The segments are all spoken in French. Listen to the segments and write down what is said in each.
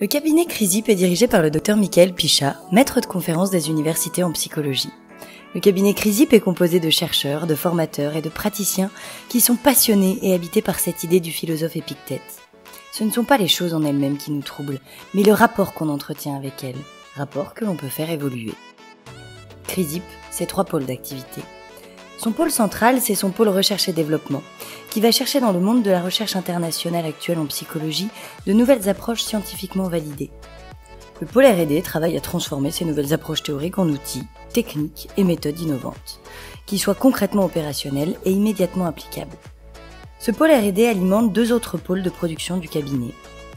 Le cabinet CRISIP est dirigé par le Dr Michael Pichat, maître de conférences des universités en psychologie. Le cabinet CRISIP est composé de chercheurs, de formateurs et de praticiens qui sont passionnés et habités par cette idée du philosophe Épictète. Ce ne sont pas les choses en elles-mêmes qui nous troublent, mais le rapport qu'on entretient avec elles, rapport que l'on peut faire évoluer. CRISIP, c'est 3 pôles d'activité. Son pôle central, c'est son pôle recherche et développement, qui va chercher dans le monde de la recherche internationale actuelle en psychologie de nouvelles approches scientifiquement validées. Le pôle R&D travaille à transformer ces nouvelles approches théoriques en outils, techniques et méthodes innovantes, qui soient concrètement opérationnelles et immédiatement applicables. Ce pôle R&D alimente 2 autres pôles de production du cabinet.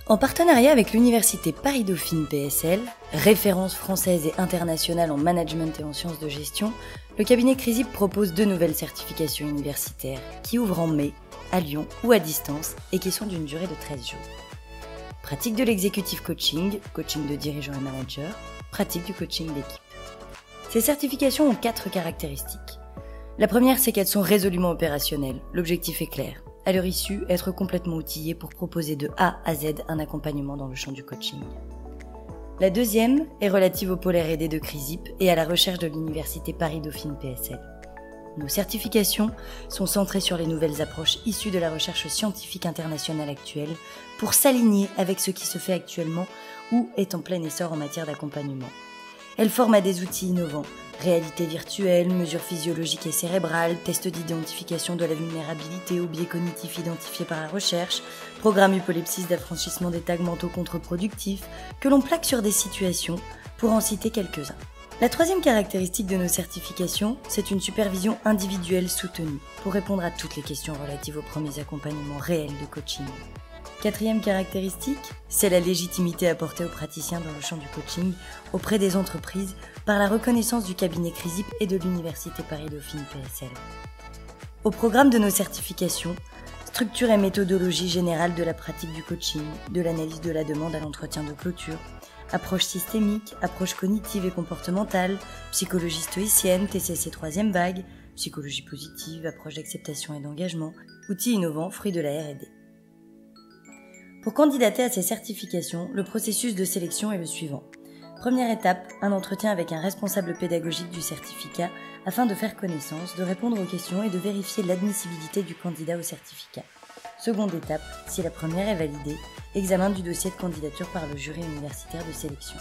En partenariat avec l'université Paris-Dauphine PSL, référence française et internationale en management et en sciences de gestion, le cabinet CRISIP propose 2 nouvelles certifications universitaires qui ouvrent en mai, à Lyon ou à distance et qui sont d'une durée de 13 jours. Pratique de l'executive coaching, coaching de dirigeants et managers, pratique du coaching d'équipe. Ces certifications ont 4 caractéristiques. La première, c'est qu'elles sont résolument opérationnelles. L'objectif est clair. À leur issue, être complètement outillé pour proposer de A à Z un accompagnement dans le champ du coaching. La deuxième est relative au pôle R&D de CRISIP et à la recherche de l'université Paris-Dauphine PSL. Nos certifications sont centrées sur les nouvelles approches issues de la recherche scientifique internationale actuelle pour s'aligner avec ce qui se fait actuellement ou est en plein essor en matière d'accompagnement. Elles forment à des outils innovants, réalité virtuelle, mesures physiologiques et cérébrales, tests d'identification de la vulnérabilité aux biais cognitifs identifiés par la recherche, programme hypolepsis d'affranchissement des tags mentaux contre-productifs, que l'on plaque sur des situations, pour en citer quelques-uns. La troisième caractéristique de nos certifications, c'est une supervision individuelle soutenue, pour répondre à toutes les questions relatives aux premiers accompagnements réels de coaching. Quatrième caractéristique, c'est la légitimité apportée aux praticiens dans le champ du coaching auprès des entreprises par la reconnaissance du cabinet CRISIP et de l'université Paris-Dauphine PSL. Au programme de nos certifications, structure et méthodologie générale de la pratique du coaching, de l'analyse de la demande à l'entretien de clôture, approche systémique, approche cognitive et comportementale, psychologie stoïcienne, TCC 3e vague, psychologie positive, approche d'acceptation et d'engagement, outils innovants, fruits de la R&D. Pour candidater à ces certifications, le processus de sélection est le suivant. Première étape, un entretien avec un responsable pédagogique du certificat afin de faire connaissance, de répondre aux questions et de vérifier l'admissibilité du candidat au certificat. Seconde étape, si la première est validée, examen du dossier de candidature par le jury universitaire de sélection.